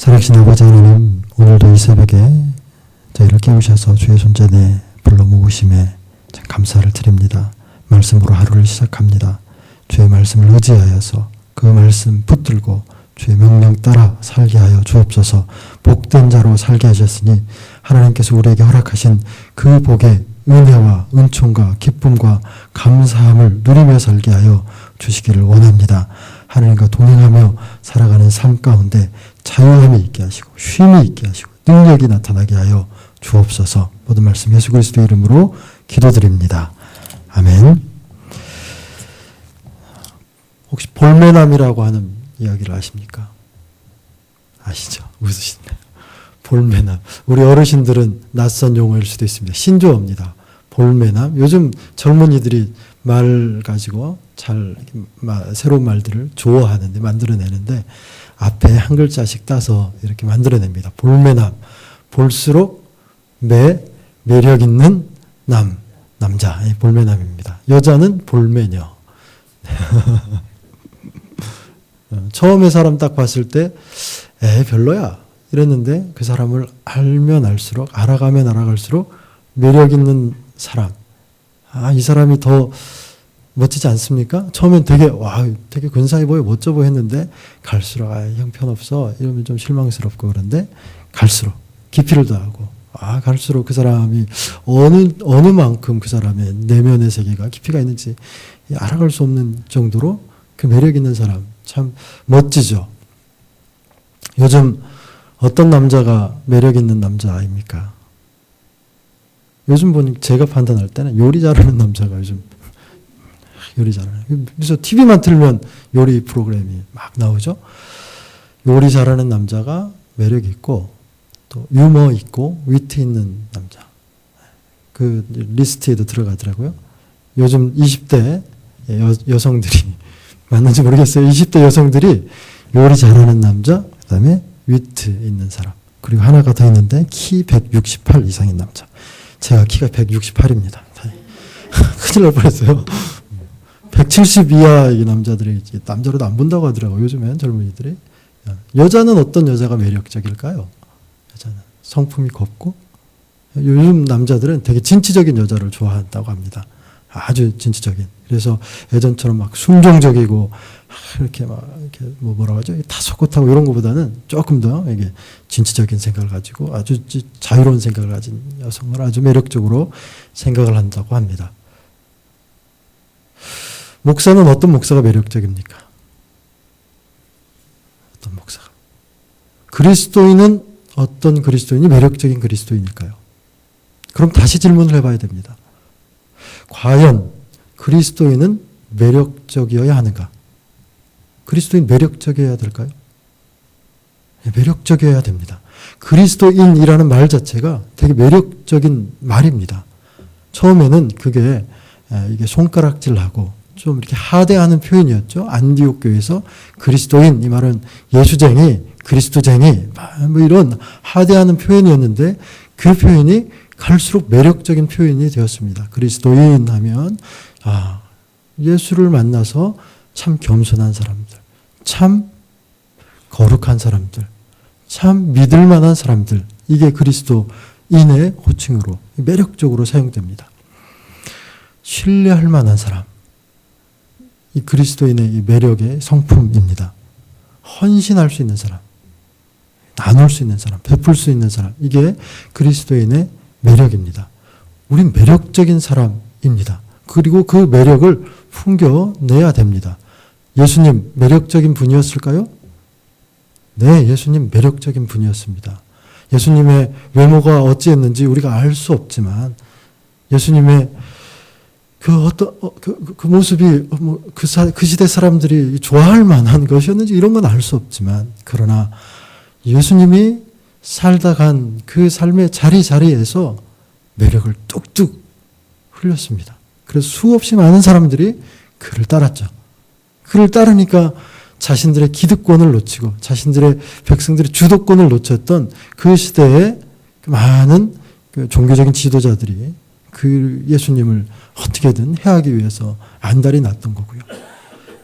살아계신 아버지 하나님, 오늘도 이 새벽에 저희를 깨우셔서 주의 손전에 불러 모으심에 참 감사를 드립니다. 말씀으로 하루를 시작합니다. 주의 말씀을 의지하여서 그 말씀 붙들고 주의 명령 따라 살게 하여 주옵소서. 복된 자로 살게 하셨으니 하나님께서 우리에게 허락하신 그 복의 은혜와 은총과 기쁨과 감사함을 누리며 살게 하여 주시기를 원합니다. 하나님과 동행하며 살아가는 삶 가운데 자유함이 있게 하시고 쉼이 있게 하시고 능력이 나타나게 하여 주옵소서. 모든 말씀 예수 그리스도의 이름으로 기도드립니다. 아멘. 혹시 볼매남이라고 하는 이야기를 아십니까? 아시죠? 웃으시네요. 볼매남. 우리 어르신들은 낯선 용어일 수도 있습니다. 신조어입니다. 볼매남. 요즘 젊은이들이 말 가지고 잘 새로운 말들을 좋아하는데 만들어내는데 앞에 한 글자씩 따서 이렇게 만들어냅니다. 볼매남. 볼수록 매력 있는 남자. 볼매남입니다. 여자는 볼매녀. 처음에 사람 딱 봤을 때 별로야 이랬는데 그 사람을 알면 알수록 알아가면 알아갈수록 매력 있는 사람. 이 사람이 더 멋지지 않습니까? 처음엔 되게 근사해 보여 멋져 보여 했는데 갈수록 형편없어 이러면 좀 실망스럽고 그런데 갈수록 깊이를 더하고 갈수록 그 사람이 어느 만큼 그 사람의 내면의 세계가 깊이가 있는지 알아갈 수 없는 정도로 그 매력 있는 사람 참 멋지죠. 요즘 어떤 남자가 매력 있는 남자입니까? 요즘 보니 제가 판단할 때는 요리 잘하는 남자가 요즘 요리 잘하는. 그래서 TV만 틀면 요리 프로그램이 막 나오죠. 요리 잘하는 남자가 매력 있고 또 유머 있고 위트 있는 남자. 그 리스트에도 들어가더라고요. 요즘 20대 여성들이 맞는지 모르겠어요. 20대 여성들이 요리 잘하는 남자, 그 다음에 위트 있는 사람. 그리고 하나가 더 있는데 키 168 이상인 남자. 제가 키가 168입니다. 큰일 날 뻔했어요. 170 이하의 남자들이 남자로도 안 본다고 하더라고요. 요즘엔 젊은이들이. 여자는 어떤 여자가 매력적일까요? 여자는 성품이 곱고 요즘 남자들은 되게 진취적인 여자를 좋아한다고 합니다. 아주 진취적인. 그래서 예전처럼 막 순종적이고 이렇게 뭐라고 하죠? 다소곳하고 이런 것보다는 조금 더 이게 진취적인 생각을 가지고 아주 자유로운 생각을 가진 여성을 아주 매력적으로 생각을 한다고 합니다. 목사는 어떤 목사가 매력적입니까? 어떤 목사가? 그리스도인은 어떤 그리스도인이 매력적인 그리스도인일까요? 그럼 다시 질문을 해봐야 됩니다. 과연 그리스도인은 매력적이어야 하는가? 그리스도인 매력적이어야 될까요? 매력적이어야 됩니다. 그리스도인이라는 말 자체가 되게 매력적인 말입니다. 처음에는 이게 손가락질하고 좀 이렇게 하대하는 표현이었죠. 안디옥 교회에서 그리스도인 이 말은 예수쟁이, 그리스도쟁이 뭐 이런 하대하는 표현이었는데 그 표현이 갈수록 매력적인 표현이 되었습니다. 그리스도인 하면 예수를 만나서 참 겸손한 사람들, 참 거룩한 사람들, 참 믿을 만한 사람들, 이게 그리스도인의 호칭으로 매력적으로 사용됩니다. 신뢰할 만한 사람, 이 그리스도인의 이 매력의 성품입니다. 헌신할 수 있는 사람, 나눌 수 있는 사람, 베풀 수 있는 사람, 이게 그리스도인의 매력입니다. 우린 매력적인 사람입니다. 그리고 그 매력을 풍겨내야 됩니다. 예수님 매력적인 분이었을까요? 네, 예수님 매력적인 분이었습니다. 예수님의 외모가 어찌했는지 우리가 알 수 없지만 예수님의 그 모습이 그 시대 사람들이 좋아할 만한 것이었는지 이런 건 알 수 없지만 그러나 예수님이 살다 간 그 삶의 자리자리에서 매력을 뚝뚝 흘렸습니다. 그래서 수없이 많은 사람들이 그를 따랐죠. 그를 따르니까 자신들의 기득권을 놓치고 자신들의 백성들의 주도권을 놓쳤던 그 시대의 많은 종교적인 지도자들이 그 예수님을 어떻게든 해하기 위해서 안달이 났던 거고요.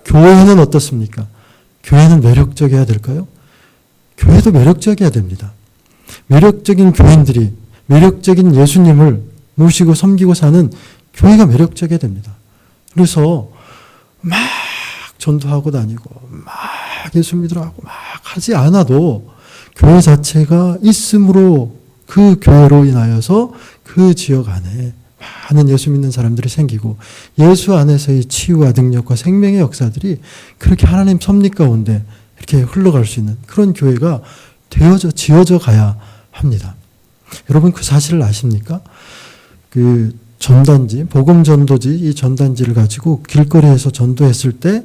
교회는 어떻습니까? 교회는 매력적이어야 될까요? 교회도 매력적이어야 됩니다. 매력적인 교인들이 매력적인 예수님을 모시고 섬기고 사는 교회가 매력적이어야 됩니다. 그래서 막 전도하고 다니고 막 예수 믿으러 하고 막 하지 않아도 교회 자체가 있음으로 그 교회로 인하여서 그 지역 안에 많은 예수 믿는 사람들이 생기고 예수 안에서의 치유와 능력과 생명의 역사들이 그렇게 하나님 섭리 가운데 이렇게 흘러갈 수 있는 그런 교회가 지어져 가야 합니다. 여러분 그 사실을 아십니까? 그 전단지, 복음 전도지 이 전단지를 가지고 길거리에서 전도했을 때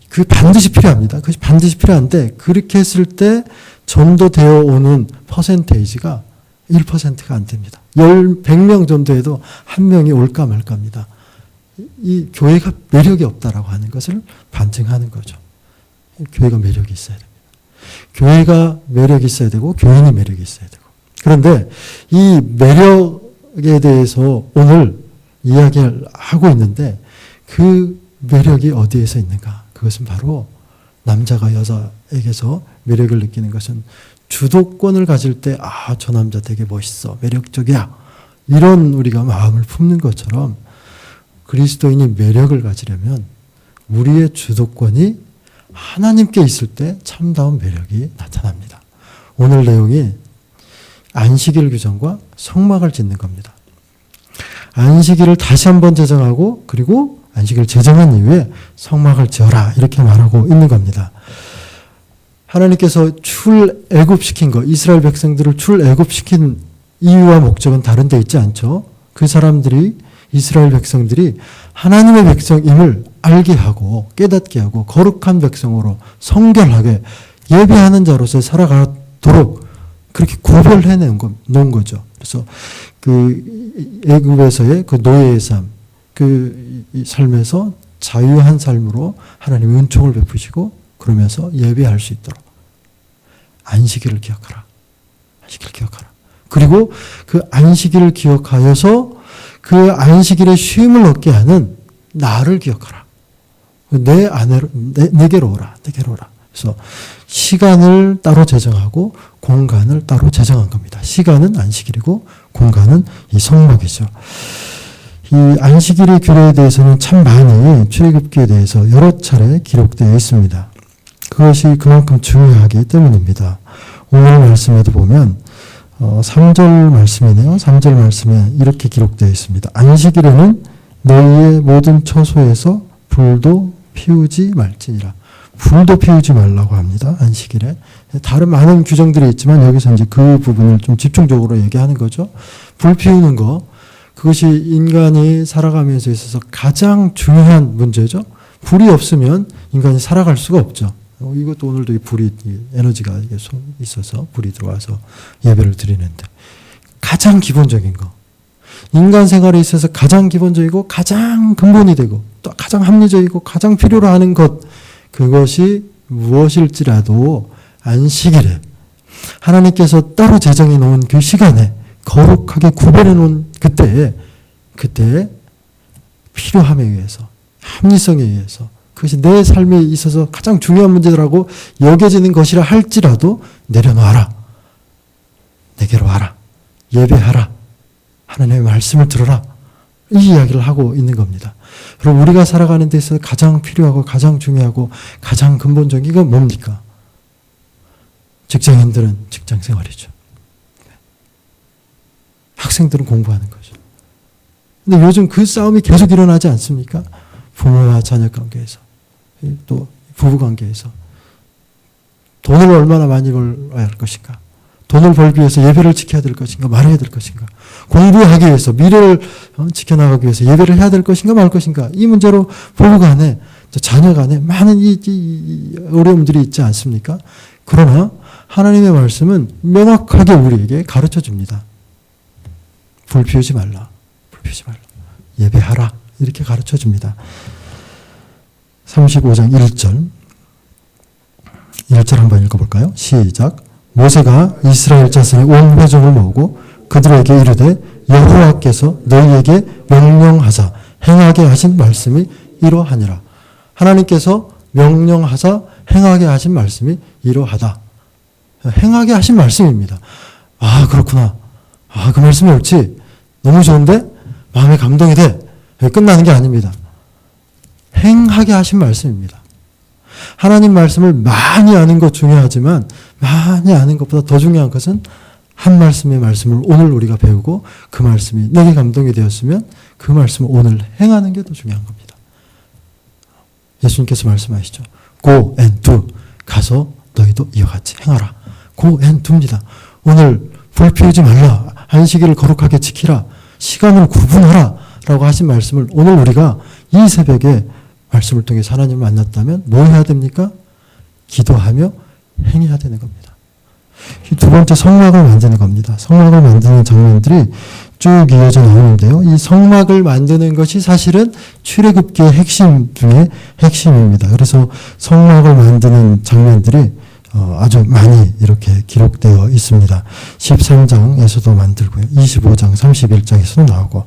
그 반드시 필요합니다. 그것이 반드시 필요한데 그렇게 했을 때 전도되어 오는 퍼센테이지가 1%가 안 됩니다. 100명 전도해도 한 명이 올까 말까입니다. 이 교회가 매력이 없다라고 하는 것을 반증하는 거죠. 교회가 매력이 있어야 됩니다. 교회가 매력이 있어야 되고 교인이 매력이 있어야 되고. 그런데 이 매력에 대해서 오늘 이야기를 하고 있는데 그 매력이 어디에서 있는가? 그것은 바로 남자가 여자에게서 매력을 느끼는 것은 주도권을 가질 때, 아, 저 남자 되게 멋있어, 매력적이야. 이런 우리가 마음을 품는 것처럼 그리스도인이 매력을 가지려면 우리의 주도권이 하나님께 있을 때 참다운 매력이 나타납니다. 오늘 내용이 안식일 규정과 성막을 짓는 겁니다. 안식일을 다시 한번 제정하고 그리고 안식일을 제정한 이후에 성막을 지어라 이렇게 말하고 있는 겁니다. 하나님께서 출애굽시킨 것, 이스라엘 백성들을 출애굽시킨 이유와 목적은 다른 데 있지 않죠. 그 사람들이 이스라엘 백성들이 하나님의 백성임을 알게 하고 깨닫게 하고 거룩한 백성으로 성결하게 예배하는 자로서 살아가도록 그렇게 구별해 놓은 거죠. 그래서 그 애굽에서의 그 노예의 삶, 그 삶에서 자유한 삶으로 하나님의 은총을 베푸시고 그러면서 예배할 수 있도록 안식일을 기억하라. 안식일을 기억하라. 그리고 그 안식일을 기억하여서 그 안식일의 쉼을 얻게 하는 나를 기억하라. 내게로 오라. 내게로 오라. 그래서 시간을 따로 제정하고 공간을 따로 제정한 겁니다. 시간은 안식일이고 공간은 이 성막이죠. 이 안식일의 규례에 대해서는 참 많이 출애굽기에 대해서 여러 차례 기록되어 있습니다. 그것이 그만큼 중요하기 때문입니다. 오늘 말씀에도 보면 3절 말씀이네요. 3절 말씀에 이렇게 기록되어 있습니다. 안식일에는 너희의 모든 처소에서 불도 피우지 말지니라. 불도 피우지 말라고 합니다. 안식일에. 다른 많은 규정들이 있지만 여기서 이제 그 부분을 좀 집중적으로 얘기하는 거죠. 불 피우는 거, 그것이 인간이 살아가면서 있어서 가장 중요한 문제죠. 불이 없으면 인간이 살아갈 수가 없죠. 이것도 오늘도 이 불이 에너지가 있어서 불이 들어와서 예배를 드리는데 가장 기본적인 거, 인간 생활에 있어서 가장 기본적이고 가장 근본이 되고 또 가장 합리적이고 가장 필요로 하는 것, 그것이 무엇일지라도 안식일에 하나님께서 따로 제정해 놓은 그 시간에 거룩하게 구별해 놓은 그때에 필요함에 의해서, 합리성에 의해서, 그것이 내 삶에 있어서 가장 중요한 문제라고 여겨지는 것이라 할지라도 내려놓아라. 내게로 와라. 예배하라. 하나님의 말씀을 들어라. 이 이야기를 하고 있는 겁니다. 그럼 우리가 살아가는 데 있어서 가장 필요하고 가장 중요하고 가장 근본적인 건 뭡니까? 직장인들은 직장 생활이죠. 학생들은 공부하는 거죠. 근데 요즘 그 싸움이 계속 일어나지 않습니까? 부모와 자녀 관계에서, 또 부부 관계에서 돈을 얼마나 많이 벌어야 할 것인가? 돈을 벌기 위해서 예배를 지켜야 될 것인가? 말아야 될 것인가? 공부하기 위해서, 미래를 지켜나가기 위해서 예배를 해야 될 것인가? 말 것인가? 이 문제로 부부 간에, 자녀 간에 많은 이 어려움들이 있지 않습니까? 그러나 하나님의 말씀은 명확하게 우리에게 가르쳐 줍니다. 불 피우지 말라. 불 피우지 말라. 예배하라. 이렇게 가르쳐 줍니다. 35장 1절. 1절 한번 읽어볼까요? 시작. 모세가 이스라엘 자손의 온 회중을 모으고 그들에게 이르되 여호와께서 너희에게 명령하사 행하게 하신 말씀이 이러하니라. 하나님께서 명령하사 행하게 하신 말씀이 이러하다. 행하게 하신 말씀입니다. 아, 그렇구나. 아, 그 말씀이 옳지. 너무 좋은데? 마음에 감동이 돼. 끝나는 게 아닙니다. 행하게 하신 말씀입니다. 하나님 말씀을 많이 아는 것 중요하지만 많이 아는 것보다 더 중요한 것은 한 말씀의 말씀을 오늘 우리가 배우고 그 말씀이 내게 감동이 되었으면 그 말씀을 오늘 행하는 게 더 중요한 겁니다. 예수님께서 말씀하시죠. Go and do. 가서 너희도 이와 같이 행하라. Go and do입니다. 오늘 불 피우지 말라. 안식일을 거룩하게 지키라. 시간을 구분하라. 라고 하신 말씀을 오늘 우리가 이 새벽에 말씀을 통해서 하나님을 만났다면 뭐 해야 됩니까? 기도하며 행해야 되는 겁니다. 두 번째 성막을 만드는 겁니다. 성막을 만드는 장면들이 쭉 이어져 나오는데요. 이 성막을 만드는 것이 사실은 출애굽기의 핵심 중에 핵심입니다. 그래서 성막을 만드는 장면들이 아주 많이 이렇게 기록되어 있습니다. 13장에서도 만들고요. 25장, 31장에서도 나오고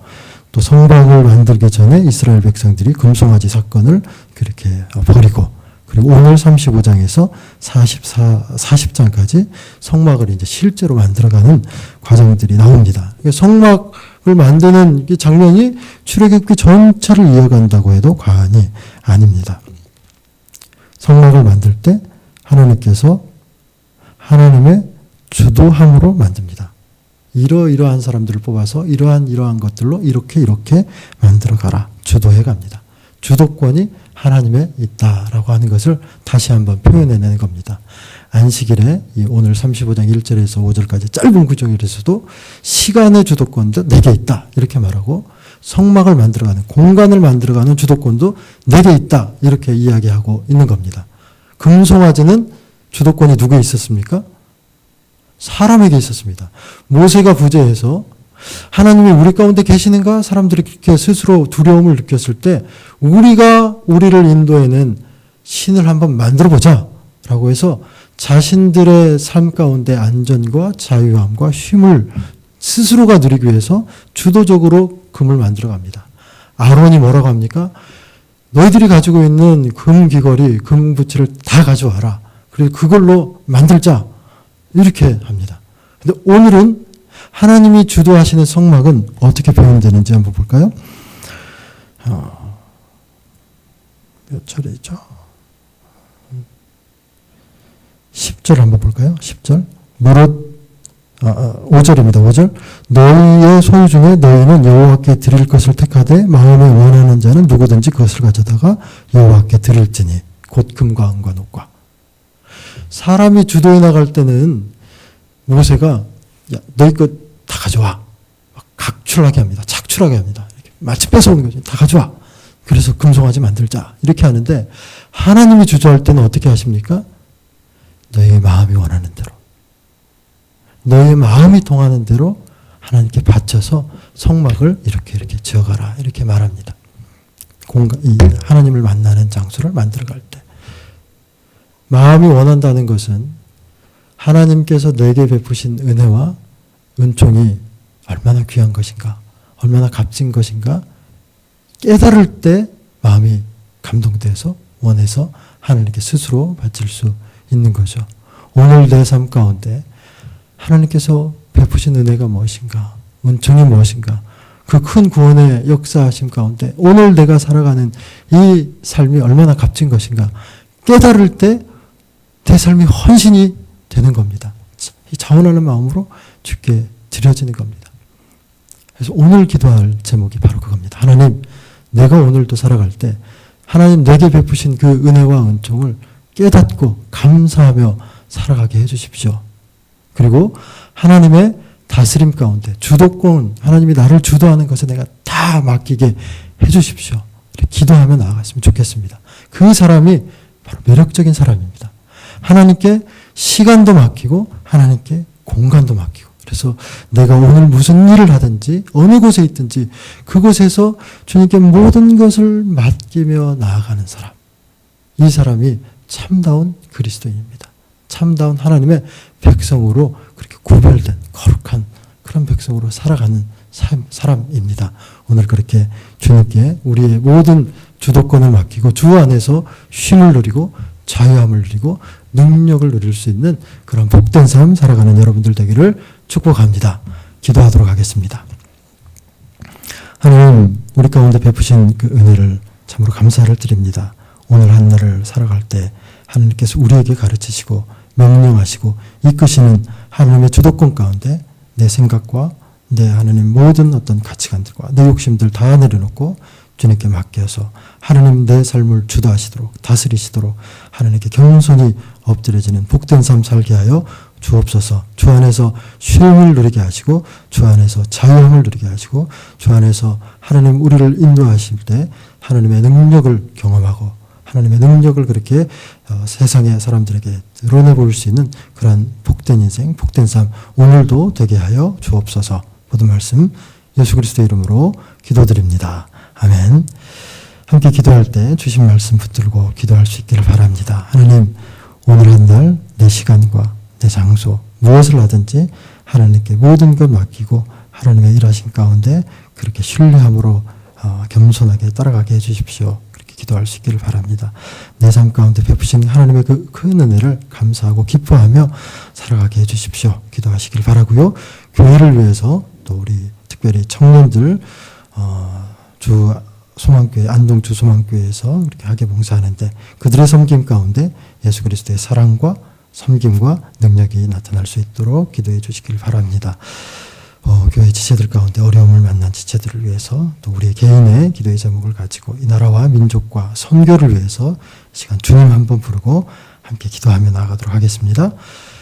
또 성막을 만들기 전에 이스라엘 백성들이 금송아지 사건을 그렇게 버리고 그리고 오늘 35장에서 40장까지 성막을 이제 실제로 만들어가는 과정들이 나옵니다. 성막을 만드는 장면이 출애굽기 전체를 이어간다고 해도 과언이 아닙니다. 성막을 만들 때 하나님께서 하나님의 주도함으로 만듭니다. 이러이러한 사람들을 뽑아서 이러한 것들로 이렇게 만들어가라. 주도해 갑니다. 주도권이 하나님에 있다라고 하는 것을 다시 한번 표현해내는 겁니다. 안식일에 이 오늘 35장 1절에서 5절까지 짧은 구절에서도 시간의 주도권도 내게 있다 이렇게 말하고 성막을 만들어가는 공간을 만들어가는 주도권도 내게 있다 이렇게 이야기하고 있는 겁니다. 금송아지는 주도권이 누구에 있었습니까? 사람에게 있었습니다. 모세가 부재해서 하나님이 우리 가운데 계시는가? 사람들이 그렇게 스스로 두려움을 느꼈을 때 우리가 우리를 인도해낸 신을 한번 만들어보자 라고 해서 자신들의 삶 가운데 안전과 자유함과 쉼을 스스로가 누리기 위해서 주도적으로 금을 만들어갑니다. 아론이 뭐라고 합니까? 너희들이 가지고 있는 금 귀걸이, 금 부치를 다 가져와라. 그리고 그걸로 만들자. 이렇게 합니다. 근데 오늘은 하나님이 주도하시는 성막은 어떻게 표현되는지 한번 볼까요? 몇 절이죠? 10절 한번 볼까요? 10절. 무릇 5절입니다. 5절. 너희의 소유 중에 너희는 여호와께 드릴 것을 택하되 마음에 원하는 자는 누구든지 그것을 가져다가 여호와께 드릴지니 곧 금과 은과 녹과. 사람이 주도해 나갈 때는 모세가 야, 너희 것 다 가져와. 막 각출하게 합니다. 착출하게 합니다. 이렇게 마치 뺏어오는 거죠. 다 가져와. 그래서 금송아지 만들자. 이렇게 하는데 하나님이 주도할 때는 어떻게 하십니까? 너희의 마음이 원하는 대로. 너희의 마음이 통하는 대로 하나님께 바쳐서 성막을 이렇게 지어가라. 이렇게 말합니다. 이 하나님을 만나는 장소를 만들어갈 때. 마음이 원한다는 것은 하나님께서 내게 베푸신 은혜와 은총이 얼마나 귀한 것인가, 얼마나 값진 것인가 깨달을 때 마음이 감동돼서 원해서 하나님께 스스로 바칠 수 있는 거죠. 오늘 내 삶 가운데 하나님께서 베푸신 은혜가 무엇인가, 은총이 무엇인가, 그 큰 구원의 역사하심 가운데 오늘 내가 살아가는 이 삶이 얼마나 값진 것인가 깨달을 때 내 삶이 헌신이 되는 겁니다. 이 자원하는 마음으로 주께 드려지는 겁니다. 그래서 오늘 기도할 제목이 바로 그겁니다. 하나님, 내가 오늘도 살아갈 때 하나님 내게 베푸신 그 은혜와 은총을 깨닫고 감사하며 살아가게 해주십시오. 그리고 하나님의 다스림 가운데 주도권, 하나님이 나를 주도하는 것에 내가 다 맡기게 해주십시오. 이렇게 기도하며 나아갔으면 좋겠습니다. 그 사람이 바로 매력적인 사람입니다. 하나님께 시간도 맡기고 하나님께 공간도 맡기고 그래서 내가 오늘 무슨 일을 하든지 어느 곳에 있든지 그곳에서 주님께 모든 것을 맡기며 나아가는 사람. 이 사람이 참다운 그리스도인입니다. 참다운 하나님의 백성으로 그렇게 구별된 거룩한 그런 백성으로 살아가는 사람입니다. 오늘 그렇게 주님께 우리의 모든 주도권을 맡기고 주 안에서 쉼을 누리고 자유함을 누리고 능력을 누릴 수 있는 그런 복된 삶 살아가는 여러분들 되기를 축복합니다. 기도하도록 하겠습니다. 하나님, 우리 가운데 베푸신 그 은혜를 참으로 감사를 드립니다. 오늘 한 날을 살아갈 때 하나님께서 우리에게 가르치시고 명령하시고 이끄시는 하나님의 주도권 가운데 내 생각과 내 하나님 모든 어떤 가치관들과 내 욕심들 다 내려놓고 주님께 맡겨서 하나님 내 삶을 주도하시도록 다스리시도록 하나님께 겸손히 엎드려지는 복된 삶 살게 하여 주옵소서. 주 안에서 쉼을 누리게 하시고 주 안에서 자유함을 누리게 하시고 주 안에서 하나님 우리를 인도하실 때 하나님의 능력을 경험하고 하나님의 능력을 그렇게 세상의 사람들에게 드러내 보일 수 있는 그러한 복된 인생, 복된 삶 오늘도 되게 하여 주옵소서. 모든 말씀 예수 그리스도의 이름으로 기도드립니다. 아멘. 함께 기도할 때 주신 말씀 붙들고 기도할 수 있기를 바랍니다. 하나님, 오늘 한 날 내 시간과 내 장소 무엇을 하든지 하나님께 모든 것 맡기고 하나님의 일하신 가운데 그렇게 신뢰함으로 겸손하게 따라가게 해주십시오. 그렇게 기도할 수 있기를 바랍니다. 내 삶 가운데 베푸신 하나님의 그 큰 은혜를 감사하고 기뻐하며 살아가게 해주십시오. 기도하시길 바라고요. 교회를 위해서 또 우리 특별히 청년들 주 소망교회 안동 주 소망교회에서 이렇게 하게 봉사하는데 그들의 섬김 가운데 예수 그리스도의 사랑과 섬김과 능력이 나타날 수 있도록 기도해 주시길 바랍니다. 교회 지체들 가운데 어려움을 만난 지체들을 위해서 또 우리 개인의 기도의 제목을 가지고 이 나라와 민족과 선교를 위해서 시간 주님 한번 부르고 함께 기도하며 나아가도록 하겠습니다.